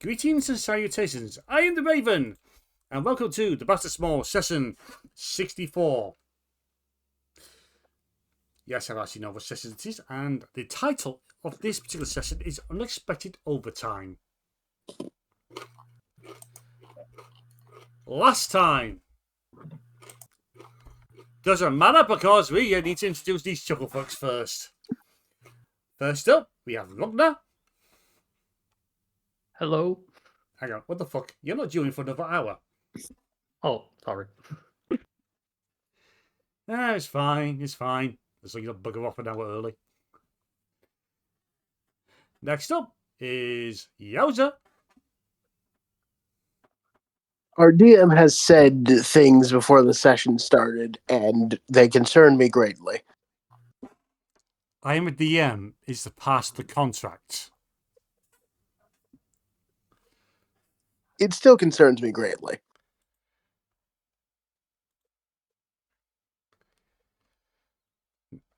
Greetings and salutations, I am the Raven, and welcome to the BS64 session 64. Yes, I actually know what session it is, and the title of this particular session is Unexpected Overtime. Last time. Doesn't matter because we need to introduce these chuckle fucks first. First up, we have Rugnar. Hello. Hang on, what the fuck? You're not due in for another hour. Oh, sorry. It's fine, it's fine. As long as you don't bugger off an hour early. Next up is Yowza. Our DM has said things before the session started, and they concern me greatly. I am a DM is to pass the contract. It still concerns me greatly.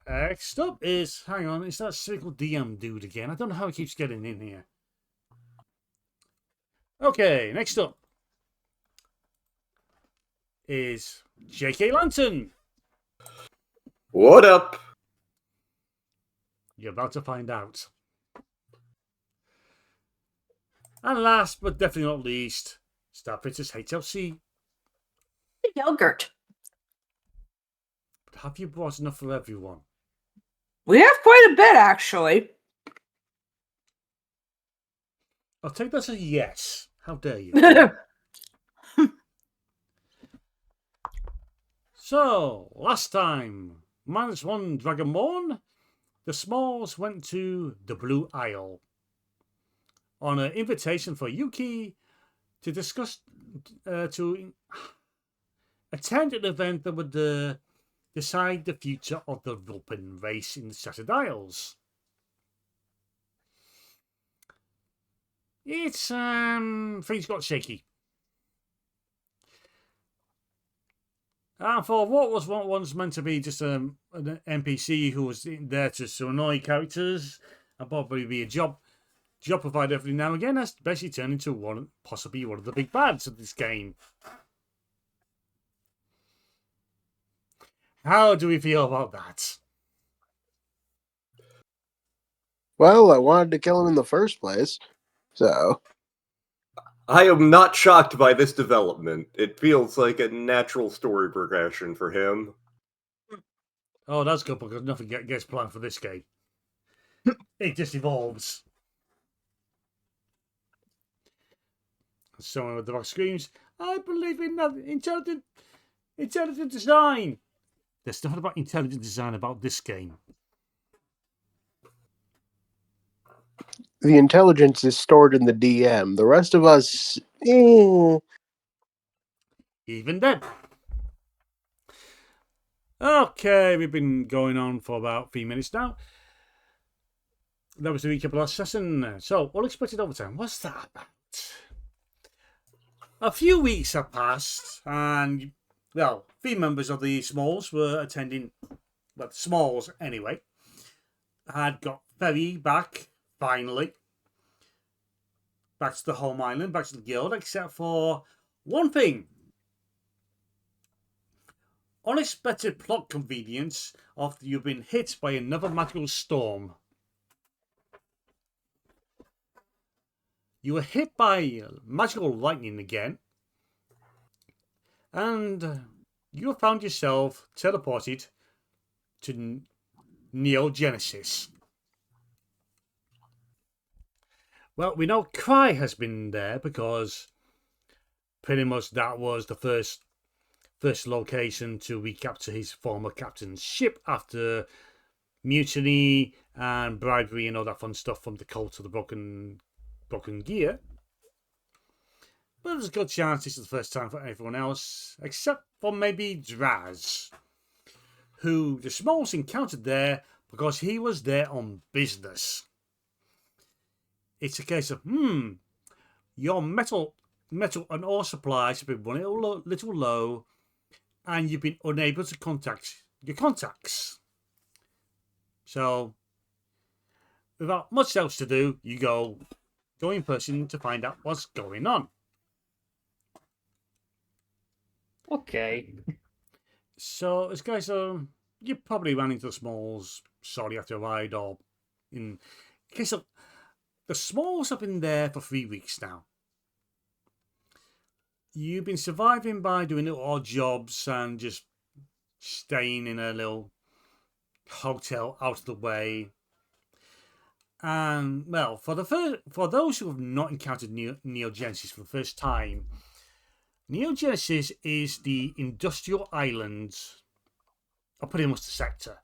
Next up is, hang on, it's that cynical DM dude again. I don't know how he keeps getting in here. Okay, next up is JKLantern. What up? You're about to find out. And last but definitely not least, StarprincessHLC. Yogurt. But have you brought enough for everyone? We have quite a bit, actually. I'll take that as a yes. How dare you? So, last time, -1 Dragonborn, the Smols went to the Blue Isle on an invitation for Yuki to discuss, to attend an event that would decide the future of the Vulpin race in the Shattered Isles. It's, things got shaky. And for what was once meant to be just an NPC who was there to annoy characters and probably be a job provider every now and again, has basically turned into possibly one of the big bads of this game. How do we feel about that? Well, I wanted to kill him in the first place, so... I am not shocked by this development. It feels like a natural story progression for him. Oh, that's good because nothing gets planned for this game. It just evolves. Someone with the box screams, I believe in intelligent design. There's nothing about intelligent design about this game. The intelligence is stored in the DM. The rest of us... Even then. Okay, we've been going on for about 3 minutes now. That was the recap of last session. So, unexpected overtime. What's that about? A few weeks have passed, and, well, 3 members of the Smols were attending, well, Smols anyway, had got ferry back, finally, back to the home island, back to the guild, except for one thing. Unexpected plot convenience after you've been hit by another magical storm. You were hit by magical lightning again, and you found yourself teleported to Neo Genesis. Well, we know Cry has been there because pretty much that was the first location to recapture his former captain's ship after mutiny and bribery and all that fun stuff from the cult of the broken gear. But there's a good chance this is the first time for everyone else, except for maybe Draz, who the Smols encountered there because he was there on business. It's a case of, your metal and ore supplies have been running a little low, and you've been unable to contact your contacts. So, without much else to do, you go go in person to find out what's going on. Okay. So this guy, so you probably ran into the Smols shortly after a ride, or in case of the Smols have been there for 3 weeks now. You've been surviving by doing little odd jobs and just staying in a little hotel out of the way. And well, for those who have not encountered Neo Genesis for the first time, Neo Genesis is the industrial island of pretty much the sector.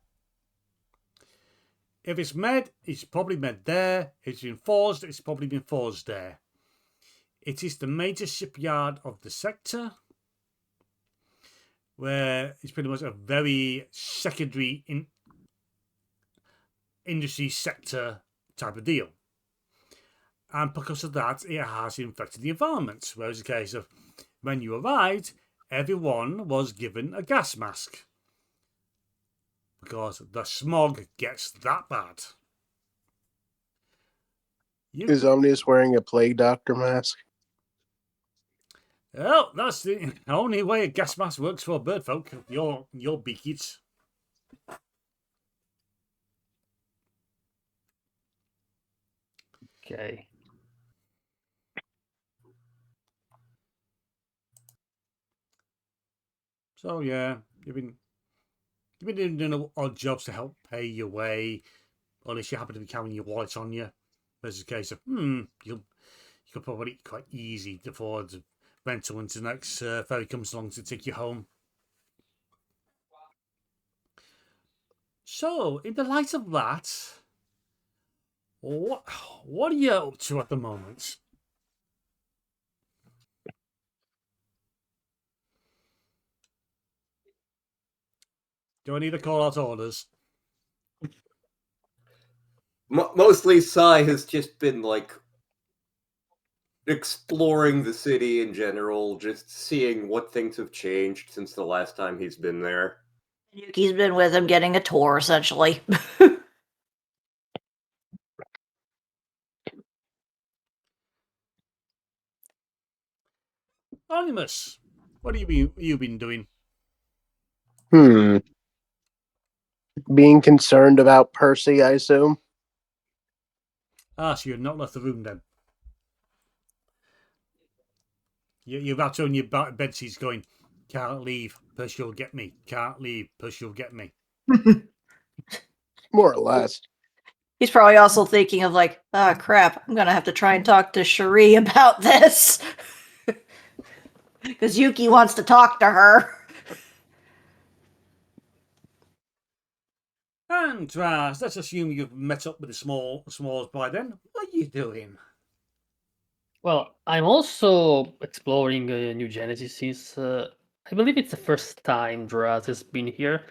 If it's med, it's probably med there. If it's been forged, it's probably been forged there. It is the major shipyard of the sector, where it's pretty much a very secondary industry sector type of deal. And because of that, it has infected the environment. Whereas the case of when you arrived, everyone was given a gas mask. Because the smog gets that bad. Is Omnius wearing a plague doctor mask? Well, that's the only way a gas mask works for bird folk. Your beakies. Okay. So yeah, you've been doing odd jobs to help pay your way, or unless you happen to be carrying your wallet on you. There's a case of you could probably quite easy to afford rental until the next ferry comes along to take you home. So, in the light of that, what are you up to at the moment? Do I need to call out orders? Mostly, Sai has just been like exploring the city in general, just seeing what things have changed since the last time he's been there. Yuki's been with him getting a tour, essentially. Animus, what have you been doing? Being concerned about Percy, I assume. Ah, so you've not left the room then. You're out on your bed sheets going, can't leave, Percy will get me. Can't leave, Percy will get me. More or less. He's probably also thinking of like, oh crap, I'm gonna have to try and talk to Cherie about this. Because Yuki wants to talk to her. And Raz, let's assume you've met up with the Smalls by then. What are you doing? Well, I'm also exploring New Genesis since I believe it's the first time Draz has been here,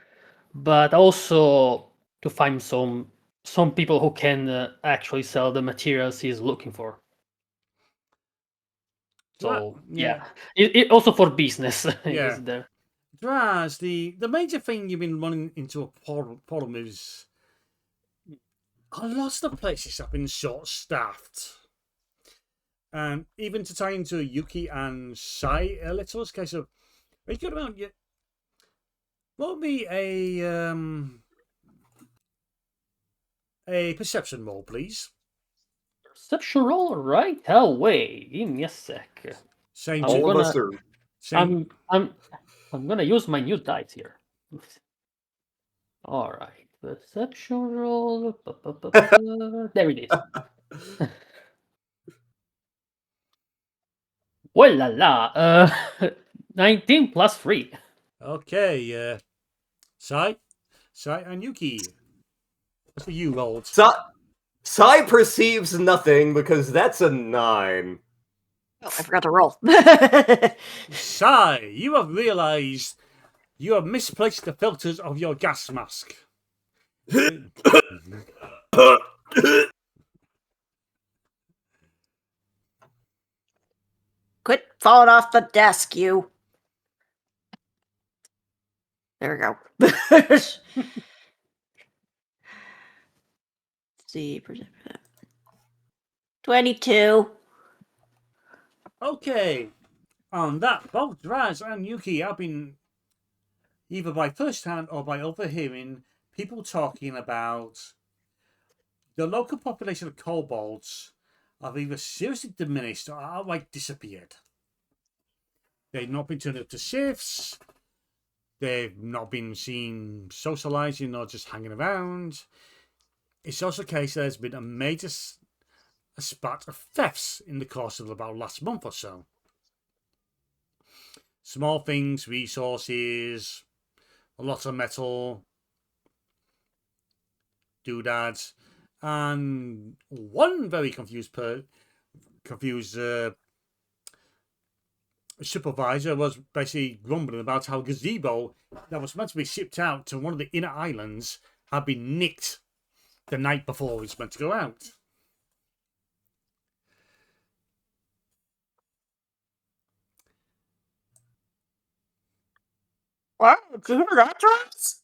but also to find some people who can actually sell the materials he's looking for. So yeah, it also for business. Yeah. Is there? Draz, the major thing you've been running into a problem is a lot of the places have been short-staffed. And even to tie into Yuki and Sai a little, it's a case of, are you good about you? Roll me a perception roll, please. Perception roll right away. Give me a sec. Same. I'm All of gonna- us are. Same. I'm gonna use my new dice here. All right, perception roll. There it is. Well la la. 19 plus 3. Okay. Sai and Yuki. What's for you rolled? Sai perceives nothing because that's a 9. Oh, I forgot to roll. Sai, you have realized you have misplaced the filters of your gas mask. Quit falling off the desk, you. There we go. Let's see. 22. Okay. On that, both Draz and Yuki have been, either by first hand or by overhearing, people talking about the local population of kobolds have either seriously diminished or outright disappeared. They've not been turned up to shifts. They've not been seen socializing or just hanging around. It's also the case there's been a major spat of thefts in the course of about last month or so. Small things, resources, a lot of metal, doodads, and one very confused supervisor was basically grumbling about how a gazebo that was meant to be shipped out to one of the inner islands had been nicked the night before it was meant to go out. What? Did you hear that, Draz?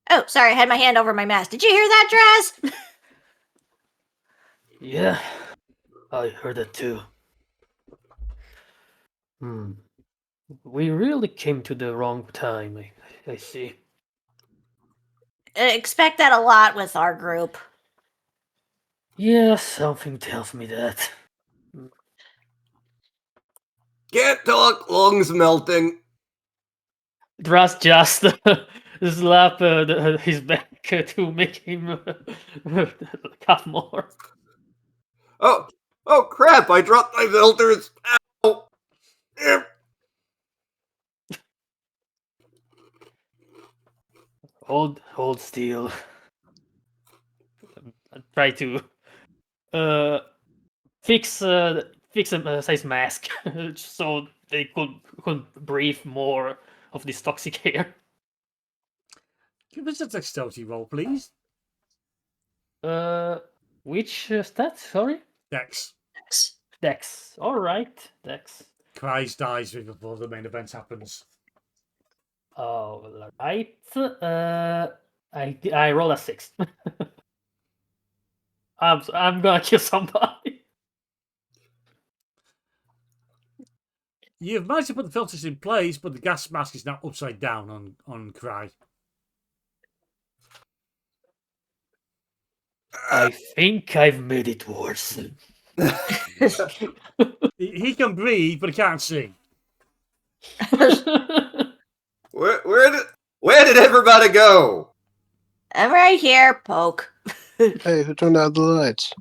Oh, sorry, I had my hand over my mask. Did you hear that, Draz? Yeah, I heard it too. We really came to the wrong time, I see. Expect that a lot with our group. Yeah, something tells me that. Can't talk, lungs melting. Draz just slap his back to make him cough more. Oh crap, I dropped my filters. Ow. Eh. Hold still. Try to fix his mask so they could breathe more of this toxic air. Give us a dexterity roll, please. Which stat? Sorry, Dex. Dex. All right, Dex. Cries dies before the main event happens. All right. I roll a 6. I'm gonna kill somebody. You've managed to put the filters in place, but the gas mask is now upside down on Cry. I think I've made it worse. He can breathe, but he can't see. Where did everybody go? I'm right here, Poke. Hey, who turned out the lights?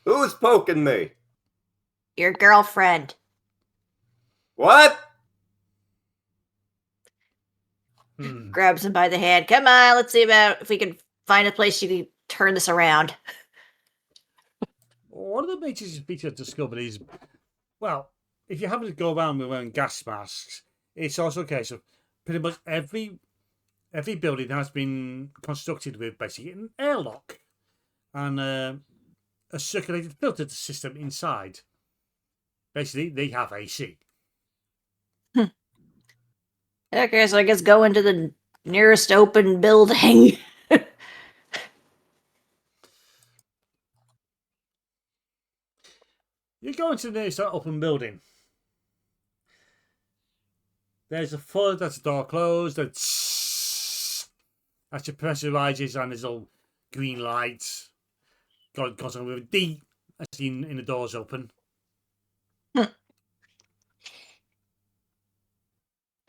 Who's poking me? Your girlfriend. What? Grabs him by the hand. Come on, let's see about if we can find a place you can turn this around. One of the major features discovered is, well, if you happen to go around with wearing gas masks, it's also a case of pretty much every building has been constructed with basically an airlock and a circulated filter system inside. Basically, they have AC. Okay, so I guess go into the nearest open building. You go into the nearest open building. There's a thud, that's the door closed, as your pressure rises and there's all green lights. Goes on with a D as in the doors open.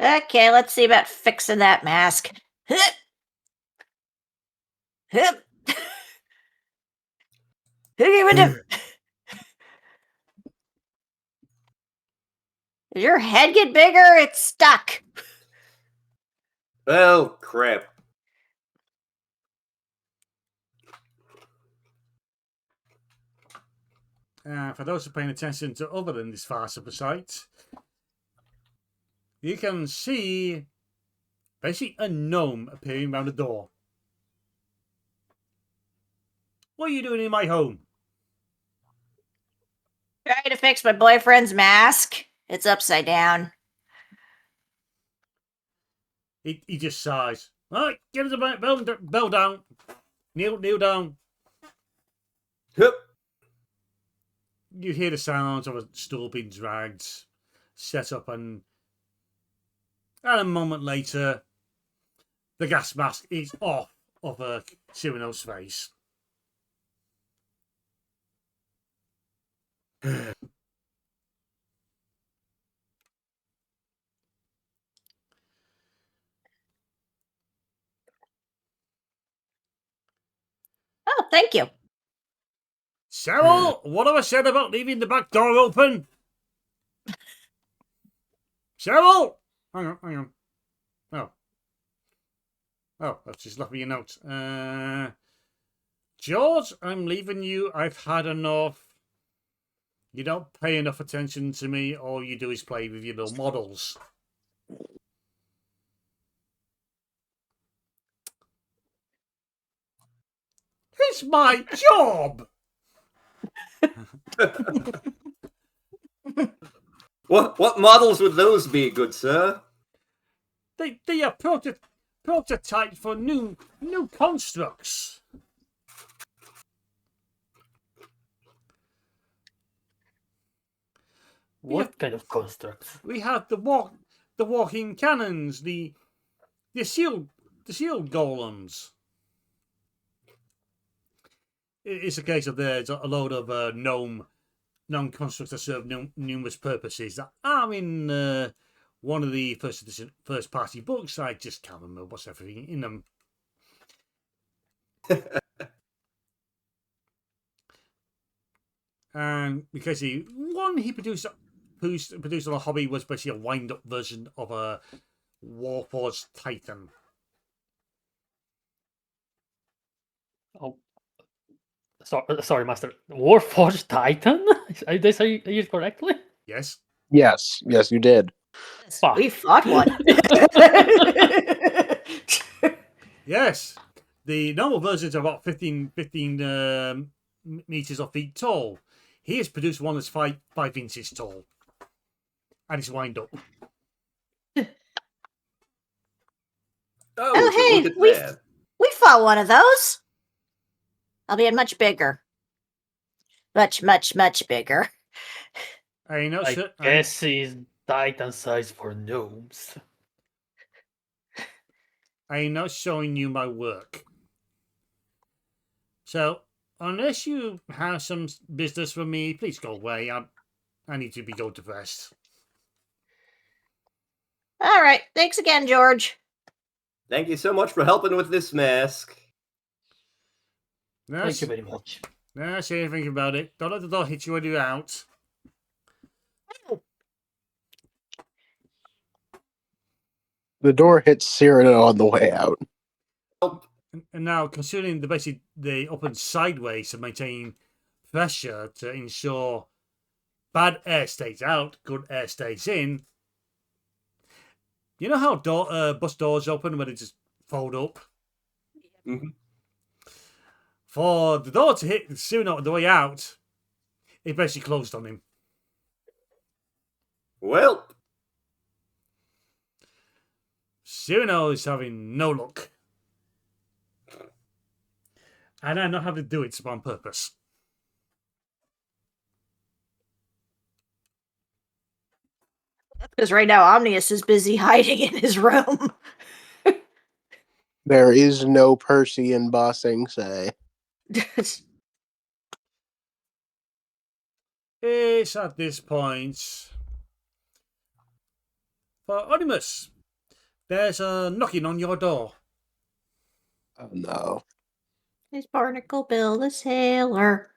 Okay, let's see about fixing that mask. Hup. Hup. Okay, what the- Did your head get bigger? It's stuck. Oh crap. For those who are paying attention to other than this farce of a sight, you can see basically a gnome appearing around the door. What are you doing in my home? Trying to fix my boyfriend's mask. It's upside down. He just sighs. All right, get us a bell down. Kneel down. Hup. You hear the sounds of a stool being dragged, set up, and a moment later, the gas mask is off of Cyrano's face. Oh, thank you. Cyril, what have I said about leaving the back door open? Cyril! Hang on. Oh, that's just left me a note. George, I'm leaving you. I've had enough. You don't pay enough attention to me. All you do is play with your little models. It's my job! What models would those be, good sir? They are prototype for new constructs. What kind of constructs? We have the walking cannons, the shield golems. It's a case of there's a load of gnome constructs that serve numerous purposes that are in one of the first party books. I just can't remember what's everything in them. And because he produced on a hobby was basically a wind up version of a Warforged Titan. Oh, sorry, Master. Warforged Titan? Did I say it correctly? Yes. Yes, you did. Fuck. We fought one. Yes. The normal versions are about 15 meters or feet tall. He has produced one that's 5 inches tall. And it's wind up. Oh, hey, look at that. we fought one of those. Albeit much bigger. Much bigger. I know, I sir. guess he's Titan size for gnomes. I'm not showing you my work. So, unless you have some business for me, please go away. I need to be going to rest. All right. Thanks again, George. Thank you so much for helping with this mask. Thank you very much. No, say anything about it. Don't let the door hit you when you're out. The door hits Cyrano on the way out. And now, considering they open sideways to maintain pressure to ensure bad air stays out, good air stays in. You know how bus doors open when they just fold up? Mm-hmm. For the door to hit Cyrano on the way out, it basically closed on him. Well, Cyrano is having no luck. And I know how to do it on purpose. Because right now Omnius is busy hiding in his room. There is no Percy in Bossing Say. It's at this point. For Onimus, there's a knocking on your door. Oh no. Is Barnacle Bill the sailor?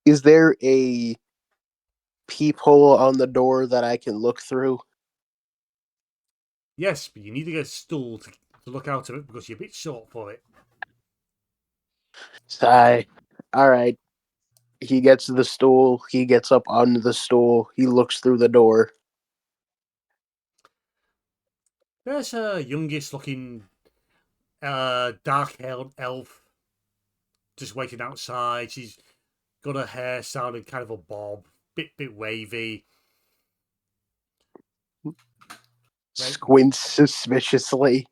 Is there a peephole on the door that I can look through? Yes, but you need to get a stool to look out of it because you're a bit short for it. Sigh. Alright. He gets to the stool. He gets up onto the stool. He looks through the door. There's a youngish looking dark-haired elf just waiting outside. She's got her hair styled in kind of a bob, bit wavy. squints suspiciously.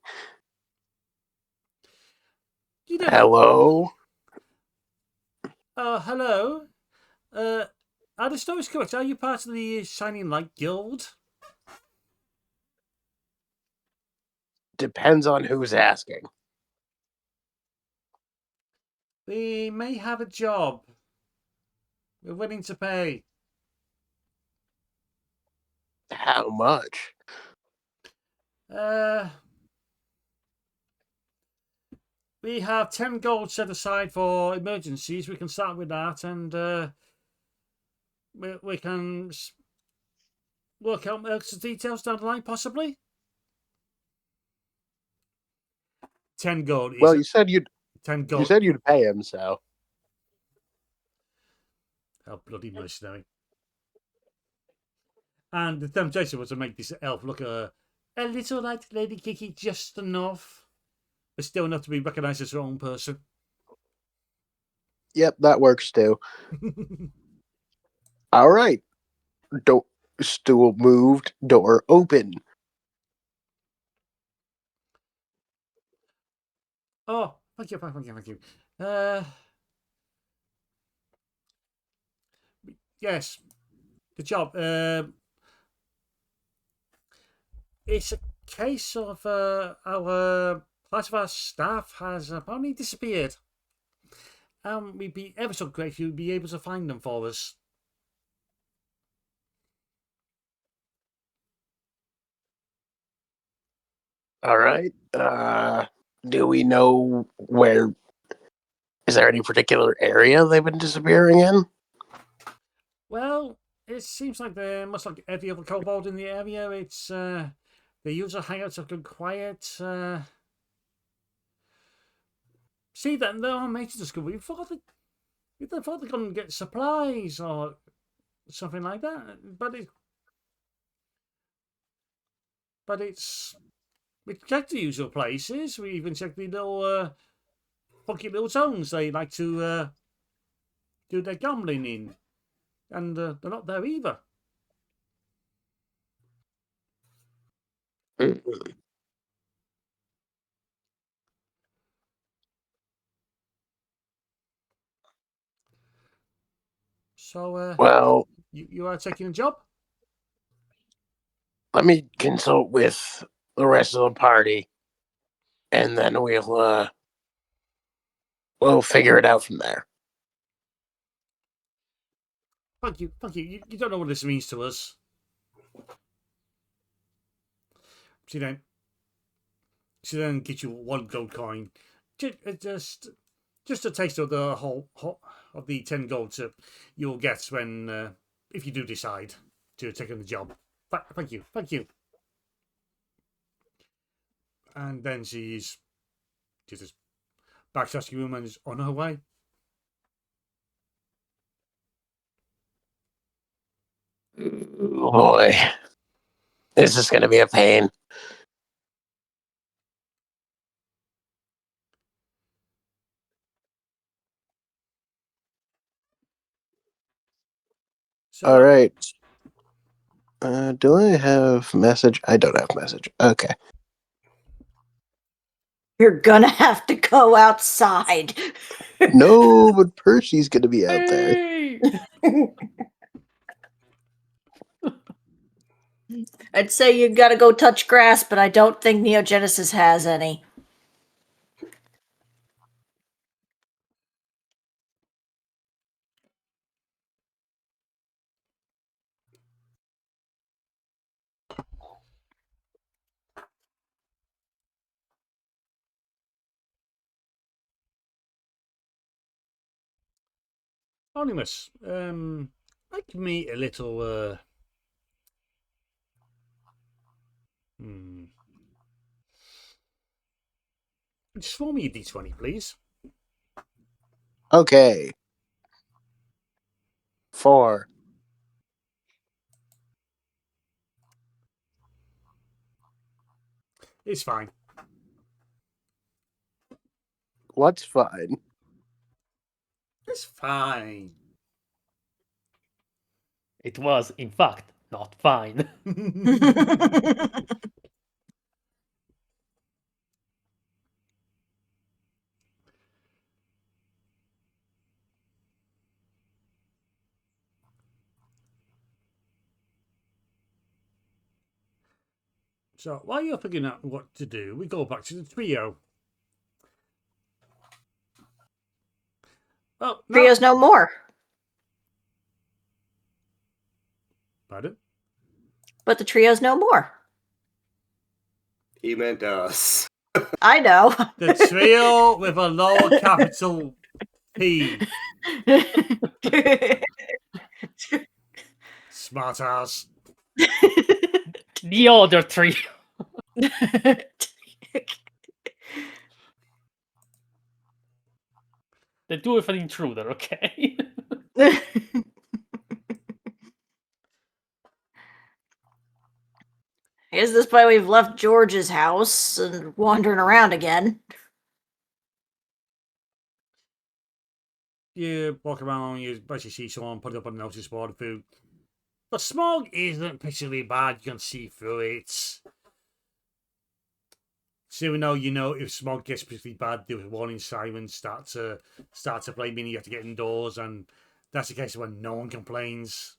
You know, Hello? hello. Are the stories correct? Are you part of the Shining Light Guild? Depends on who's asking. We may have a job. We're willing to pay. How much? We have 10 gold set aside for emergencies. We can start with that, and we can work out extra details down the line, possibly. 10 gold. Well, you said you'd 10 gold. you said you'd pay him, so How bloody mercenary. And the temptation was to make this elf look a little like Lady Kiki, just enough, but still enough to be recognised as her own person. yep, that works too. All right. Stool moved, door open. Oh, thank you. Yes, the job. It's a case of our part of our staff has apparently disappeared. We'd be ever so grateful if you'd be able to find them for us. All right. Do we know where? Is there any particular area they've been disappearing in? Well, it seems like they're much like every other kobold in the area. It's the usual hangouts have gone quiet. See that there are major discovery. We thought they're going to get supplies or something like that. But we checked the usual places. We even checked the little funky little zones they like to do their gambling in, and they're not there either. So, Well, you are taking a job? let me consult with the rest of the party, and then we'll figure it out from there. Thank you. You don't know what this means to us. She then gives you 1 gold coin. Just a taste of the whole of the 10 gold you'll get when if you do decide to take on the job. Thank you. And then she's just back to asking room and is on her way. Oh boy, this is going to be a pain. So, All right. Do I have message? I don't have message. Okay. You're gonna have to go outside. No, but Percy's going to be out there. Hey! I'd say you gotta go touch grass, but I don't think Neogenesis has any. Anonymous, make me a little just roll me a d20, please. Okay. 4. It's fine. What's fine? It's fine. It was, in fact, not fine. So while you're figuring out what to do, we go back to the trio. Well, now, Trio's no more. pardon? But the trio's no more. He meant us. I know. The trio with a lower capital P. Smart ass. The other three. They do with an intruder, okay? Is this why we've left George's house and wandering around again? You walk around, you basically see someone put up a notice board of food. The smog isn't particularly bad, you can see through it. So you know if smog gets particularly bad, the warning sirens start to play, meaning you have to get indoors, and that's the case when no one complains.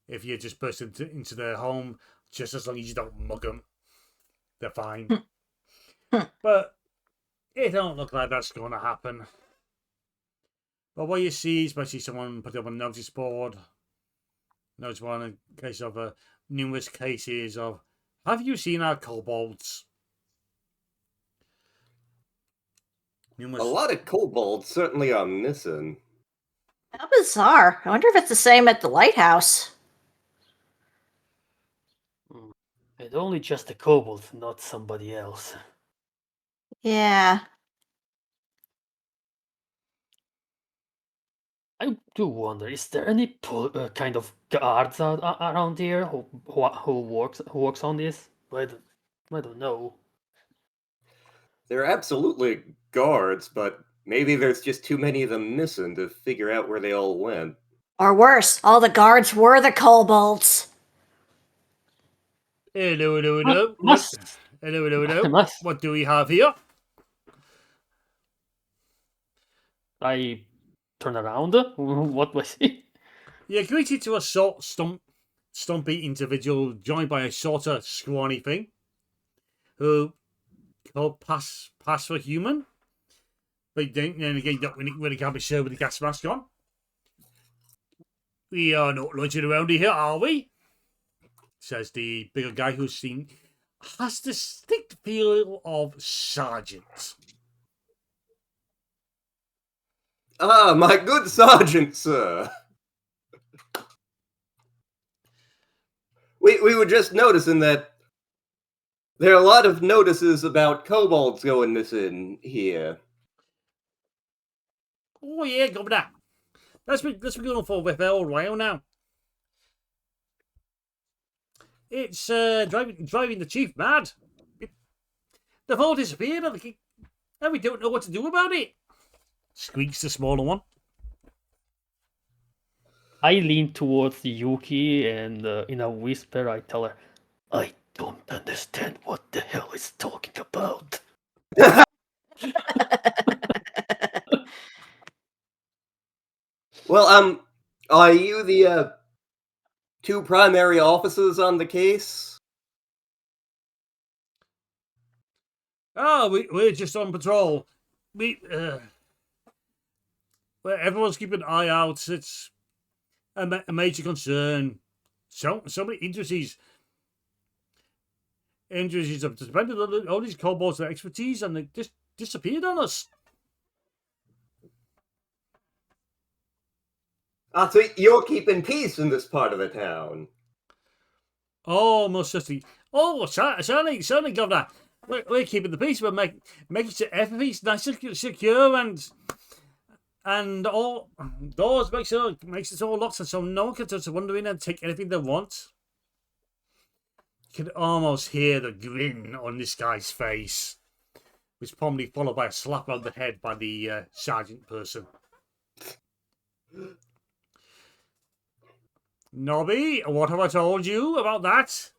If you just burst into their home, just as long as you don't mug them, they're fine. But it don't look like that's going to happen. But what you see is basically someone put up a notice board. Notice one in case of numerous cases of, have you seen our kobolds? A lot of kobolds certainly are missing. How bizarre. I wonder if it's the same at the lighthouse. It's only just a kobold, not somebody else. Yeah. I do wonder, is there any kind of guards around here who works on this? I don't know. There are absolutely guards, but maybe there's just too many of them missing to figure out where they all went. Or worse, all the guards were the kobolds. Hello. Hello. What do we have here? I turn around. What was it? You're greeted to a stumpy individual joined by a sort of scrawny thing who called pass for human. But then again, you don't really can't be sure with the gas mask on. We are not loitering around here, are we? Says the bigger guy who's seen has the distinct feel of sergeant. Ah, my good sergeant, sir. We were just noticing that there are a lot of notices about kobolds going missing here. Oh yeah, Governor. That's been going on for a fair while now. It's driving the chief mad. They've all disappeared, and we don't know what to do about it. Squeaks the smaller one. I lean towards Yuki and in a whisper I tell her, I don't understand what the hell he's talking about. Well, are you the two primary officers on the case? Oh, we're just on patrol. Well, everyone's keeping an eye out. It's a major concern. So many injuries have depended on all these kobolds' expertise, and they just disappeared on us. I think you're keeping peace in this part of the town. Oh, most certainly. Oh, certainly, Governor. We're keeping the peace. We're making sure everything's nice and secure, and all doors makes it all locked, so no one can just wander in and take anything they want. You can almost hear the grin on this guy's face, which probably followed by a slap on the head by the sergeant person. Nobby, what have I told you about that?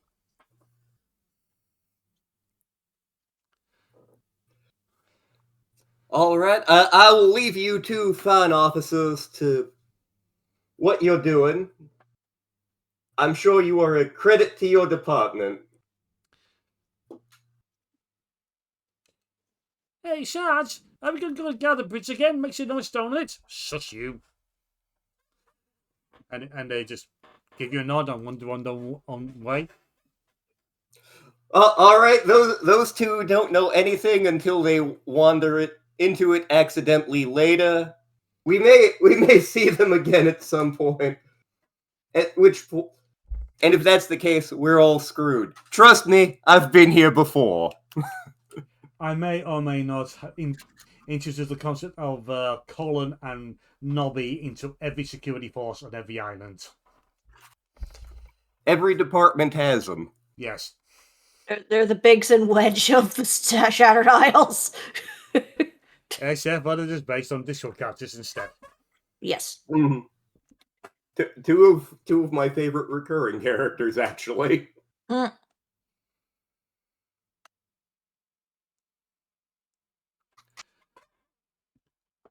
All right, I will leave you two fine officers to what you're doing. I'm sure you are a credit to your department. Hey, Sarge, are we going to go and gather bridge again? Make sure no one's stolen it. Shush you. And they just give you a nod on one way. All right, those two don't know anything until they wander into it accidentally later. We may see them again at some point. And if that's the case, we're all screwed. Trust me, I've been here before. I may or may not introduce the concept of Colin and Nobby into every security force on every island. Every department has them. Yes. They're the Biggs and Wedge of the Shattered Isles. Except for they're just based on Discord characters instead. Yes. Mm-hmm. Two of my favorite recurring characters, actually.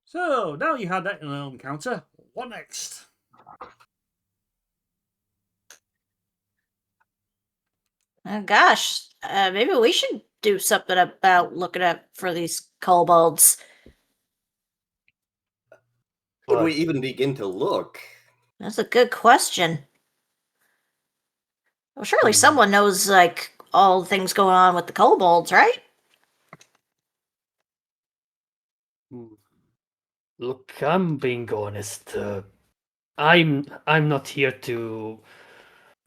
So, now you had that encounter. What next? Oh, gosh, maybe we should do something about looking up for these kobolds. Could But we even begin to look? That's a good question. Well, surely someone knows, like, all the things going on with the kobolds, right? look, I'm being honest. I'm not here to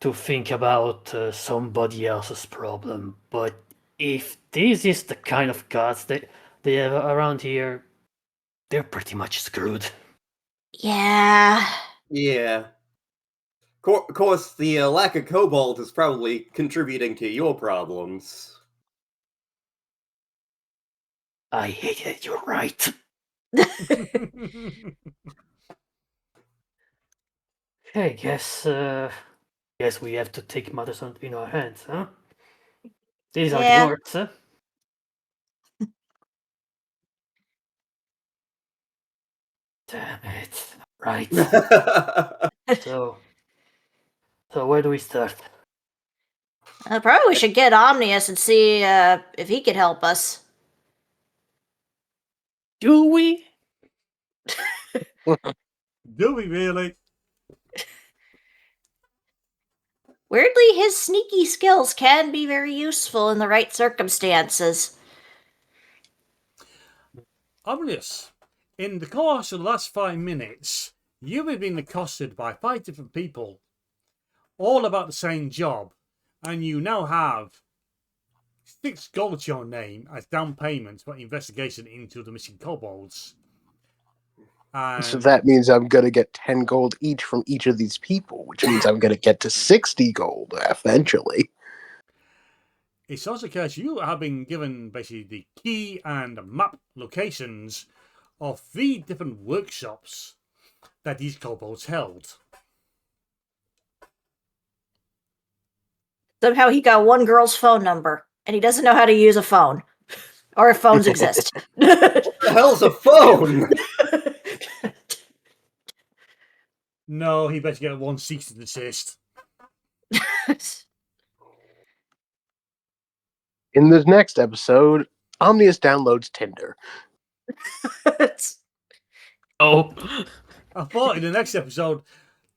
think about somebody else's problem. But if this is the kind of gods they have around here, they're pretty much screwed. Yeah. Yeah. Of course, the lack of kobolds is probably contributing to your problems. I hate it. You're right. I guess we have to take matters in our hands, huh? This is how Yeah. it works, huh? Damn it. Right. So where do we start? Probably we should get Omnius and see if he could help us. Do we? Do we really? Weirdly, his sneaky skills can be very useful in the right circumstances. Obvious. In the course of the last 5 minutes, you have been accosted by 5 different people, all about the same job, and you now have 6 gold to your name as down payment for investigation into the missing kobolds. And So that means I'm going to get 10 gold each from each of these people, which means I'm going to get to 60 gold eventually. it's also the case you have been given basically the key and map locations of 3 different workshops that these kobolds held. Somehow he got one girl's phone number, and he doesn't know how to use a phone. Or if phones exist. What the hell's a phone? No, he better get 1 cease and desist. In the next episode, Omnius downloads Tinder. Oh. I thought in the next episode,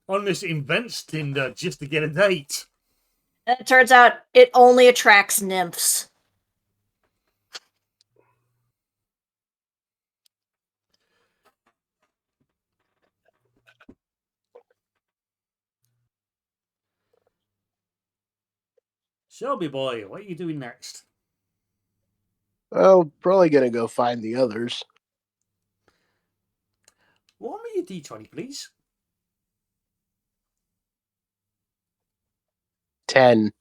Omnis invents Tinder just to get a date. It turns out it only attracts nymphs. Shelby boy, what are you doing next? Well, probably going to go find the others. Roll me a d20, please. 10.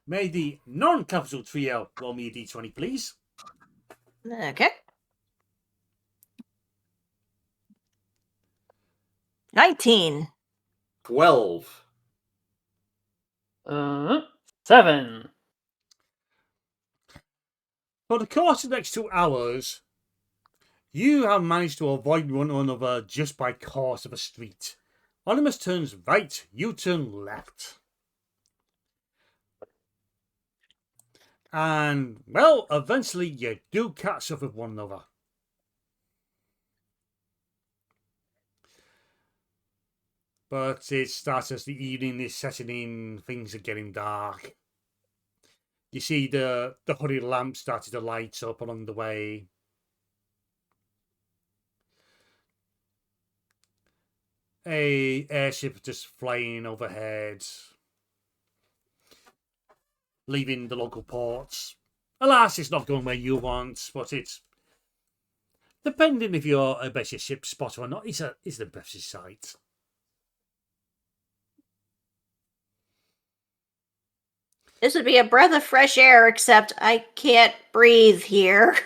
May the non-capital trio roll me a d20, please. Okay. 19. 12. 7. For the course of the next 2 hours, you have managed to avoid one another just by course of a street. Onimus turns right, you turn left. And, well, eventually you do catch up with one another. But it starts as the evening is setting in, things are getting dark. You see the hooded lamp starting to light up along the way. A airship just flying overhead, leaving the local ports. Alas, it's not going where you want, but it's, depending if you're a better ship spotter or not, it's the best sight. This would be a breath of fresh air, except I can't breathe here.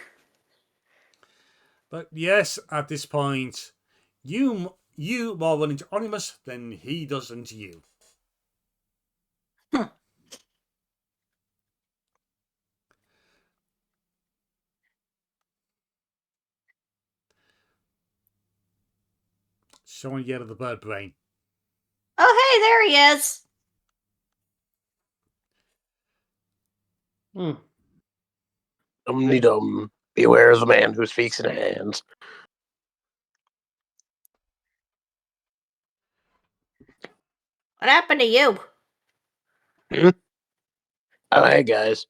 But yes, at this point, you more run into Onimus than he does into you. Showing you out of the bird brain. Oh, hey, there he is. Dum-de-dum. Beware of the man who speaks in hands. What happened to you? Oh, hey, guys.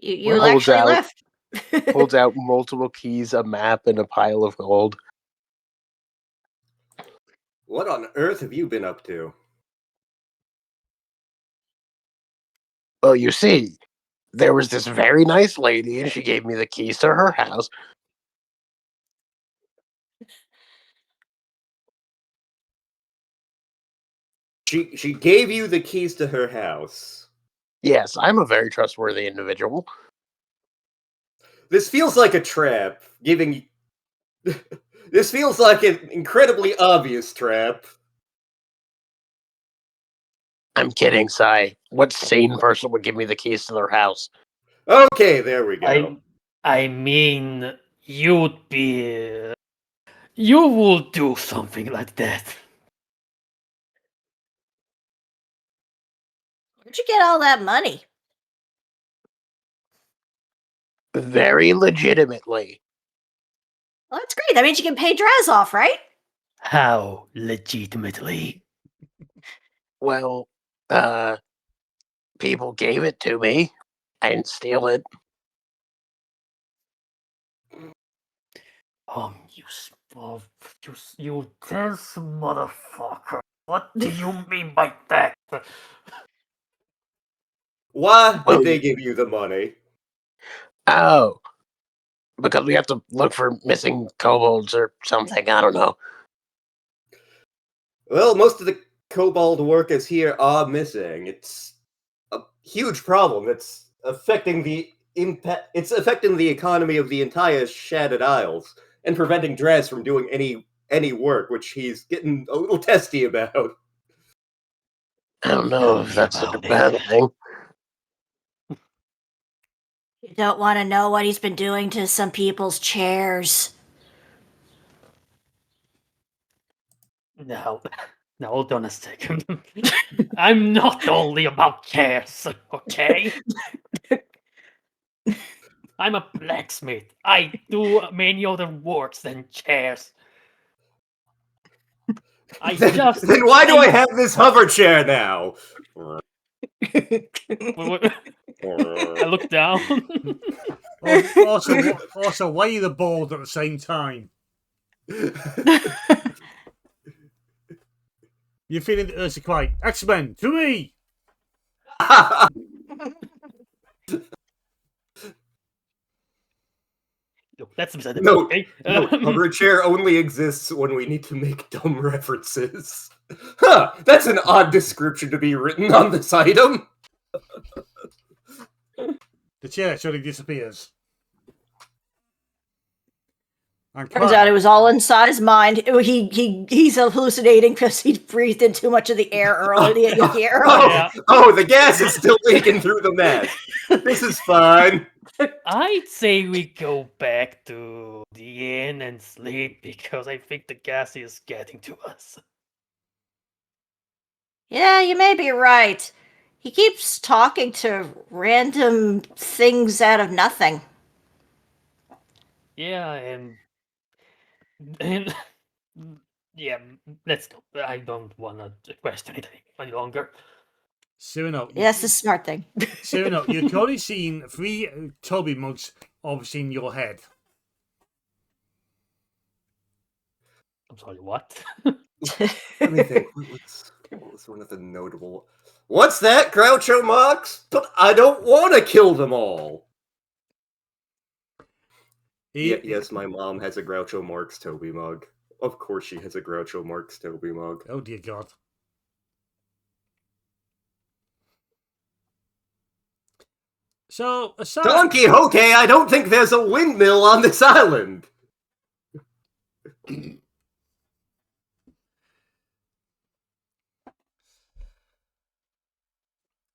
You Holds actually out- left. Holds out multiple keys, a map, and a pile of gold. What on earth have you been up to? Well, you see, there was this very nice lady, and she gave me the keys to her house. She gave you the keys to her house. Yes, I'm a very trustworthy individual. This feels like a trap. This feels like an incredibly obvious trap. I'm kidding, Sai. What sane person would give me the keys to their house? Okay, there we go. I mean, you would do something like that. Where'd you get all that money? Very legitimately. Well, that's great. That means you can pay Draz off, right? How legitimately? Well, people gave it to me. I didn't steal it. You dense motherfucker. What do you mean by that? Why Well, did they give you the money? Oh, because we have to look for missing kobolds or something. I don't know. Well, most of the kobold workers here are missing. It's a huge problem. It's affecting the economy of the entire Shattered Isles and preventing Draz from doing any work, which he's getting a little testy about. I don't know if that's such a bad thing. You don't want to know what he's been doing to some people's chairs. Now, hold on a second. I'm not only about chairs, okay? I'm a blacksmith. I do many other works than chairs. Then why do I have this hover chair now? I look down. Also, why are you the bald at the same time? You're feeling the urge to cry. X-Men, to me! Look, that's beside the No, point, okay? no, hover chair only exists when we need to make dumb references. Huh, that's an odd description to be written on this item. The chair suddenly disappears. And Turns out it was all inside his mind. He's hallucinating because he breathed in too much of the air earlier. The gas is still leaking through the mask. This is fine. I'd say we go back to the inn and sleep because I think the gas is getting to us. Yeah, you may be right. He keeps talking to random things out of nothing. Yeah, and yeah, let's go. I don't want to question it any longer. Cyrano, Yes, the smart thing. Cyrano, you've already seen 3 Toby mugs obviously in your head. I'm sorry, what? Let me think. What was one of the notable? What's that, Groucho Marx? But I don't want to kill them all. Yes, my mom has a Groucho Marx Toby mug. Of course she has a Groucho Marx Toby mug. Oh dear God. So, aside... Don Quixote, I don't think there's a windmill on this island.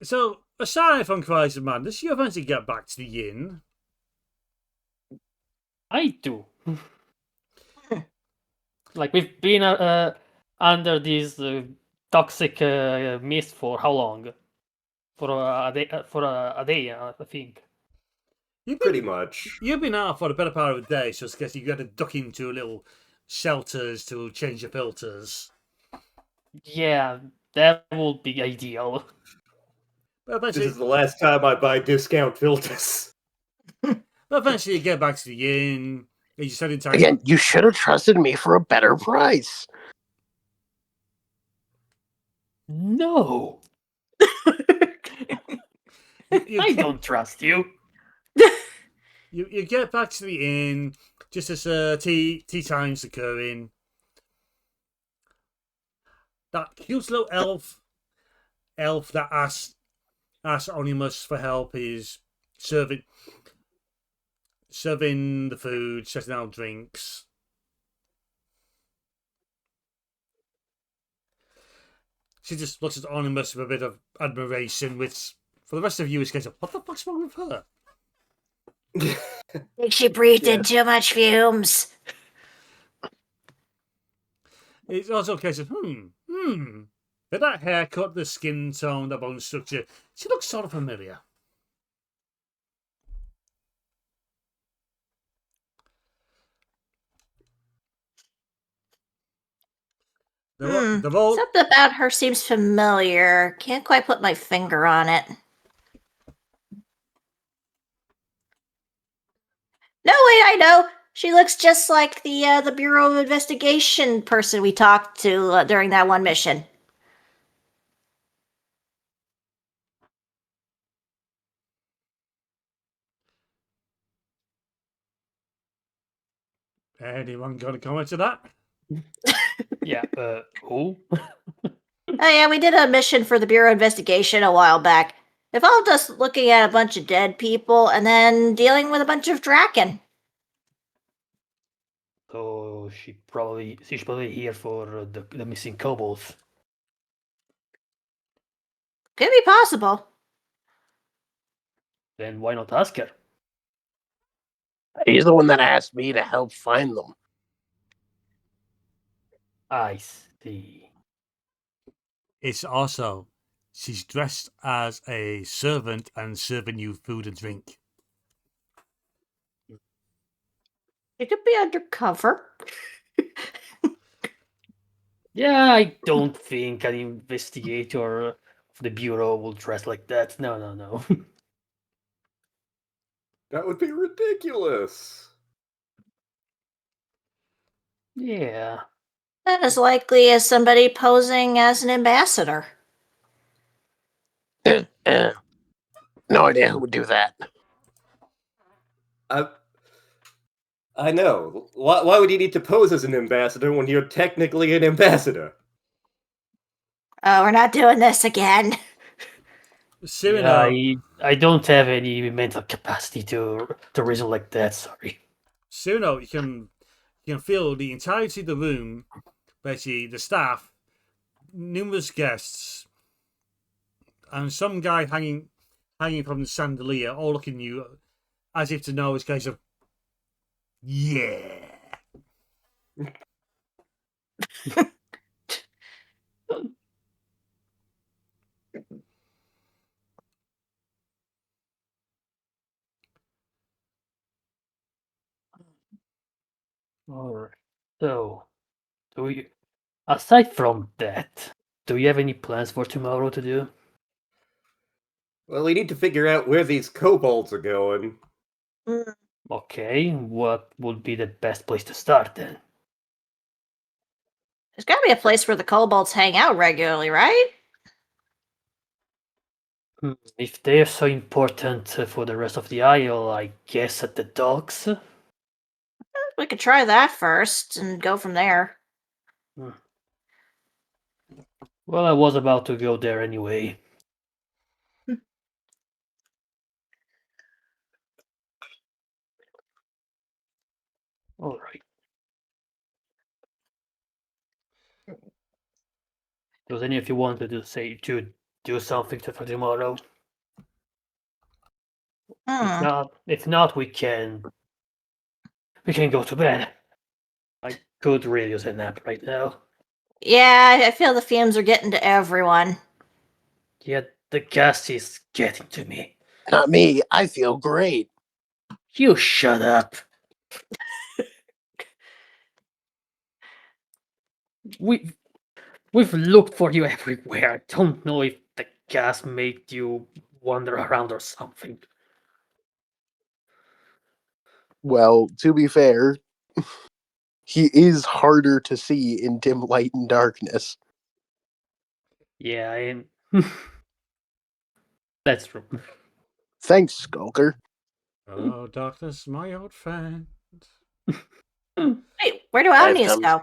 So, aside from Cries of Madness, you eventually get back to the inn. I do. Like, we've been under this toxic mist for how long? For a day, I think. Pretty much. You've been out for the better part of the day, so I guess you got to duck into little shelters to change your filters. Yeah, that would be ideal. But This eventually, is the last time I buy discount filters. you get back to the inn. You said in time. Again, you should have trusted me for a better price. No, I don't trust you. You get back to the inn just as tea time's occurring. That cute little elf that asks Onimus for help is serving the food, setting out drinks. She just looks at Onimus with a bit of admiration, which for the rest of you is kind of, what the fuck's wrong with her? Think she breathed in too much fumes. It's also a case of, But that haircut, the skin tone, the bone structure, she looks sort of familiar. Something about her seems familiar. Can't quite put my finger on it. No, wait, I know. She looks just like the Bureau of Investigation person we talked to during that one mission. Anyone got a comment to that? Yeah, who? Oh yeah, we did a mission for the Bureau of Investigation a while back. Involved us looking at a bunch of dead people and then dealing with a bunch of Draken. So she's probably here for the missing kobolds. Could be possible. Then why not ask her? He's the one that asked me to help find them. I see. It's also, she's dressed as a servant and serving you food and drink. It could be undercover. Yeah, I don't think an investigator of the Bureau will dress like that. No. That would be ridiculous. Yeah. Not as likely as somebody posing as an ambassador. No idea who would do that. I know. Why would you need to pose as an ambassador when you're technically an ambassador? Oh, we're not doing this again. Cyrano, Yeah, I don't have any mental capacity to reason like that. Sorry. Cyrano, you can feel the entirety of the room, basically the staff, numerous guests, and some guy hanging from the chandelier, all looking at you as if to know his case of, yeah. So, aside from that, do you have any plans for tomorrow to do? Well, we need to figure out where these kobolds are going. Mm, Okay, what would be the best place to start then? There's got to be a place where the kobolds hang out regularly, right? If they're so important for the rest of the Isle, I guess at the docks? We could try that first and go from there. Well, I was about to go there anyway. Alright. Does any of you want to do something for tomorrow? Hmm. If not, we can go to bed. I could really use a nap right now. Yeah, I feel the fumes are getting to everyone. Yet the gas is getting to me. Not me. I feel great. You shut up. We've looked for you everywhere. I don't know if the gas made you wander around or something. Well, to be fair, he is harder to see in dim light and darkness. Yeah, that's true. Thanks, Skulker. Hello, darkness, my old friend. Wait, where do I've Omnius come- go?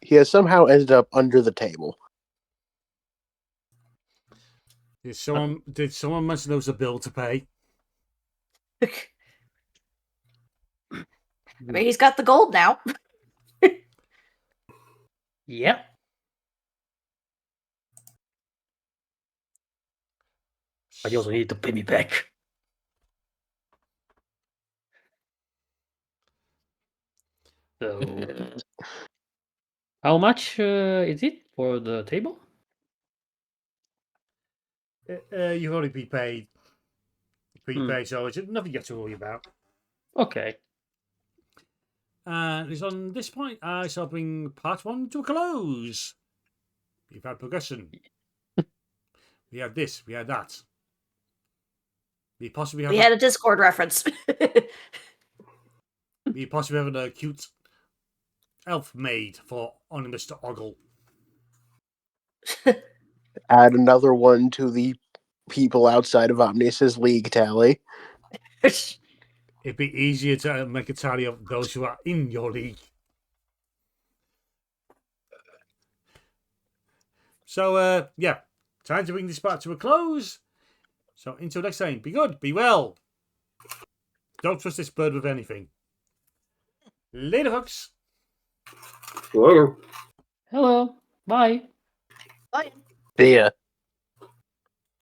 He has somehow ended up under the table. Did someone mention there was a bill to pay? I mean, he's got the gold now. Yep. But you also need to pay me back. So, how much is it for the table? You've already prepaid, so it's nothing you have to worry about. Okay. And it's on this point I shall bring part 1 to a close. We've had progression. We had this, we had that. We possibly have We had a Discord reference. we possibly have a cute elf maid for on Mr. Ogle. Add another one to the people outside of Omnis's league tally. It'd be easier to make a tally of those who are in your league. So, yeah, time to bring this part to a close. So, until next time, be good, be well. Don't trust this bird with anything. Later, folks. Later. Hello. Bye. Bye. See ya.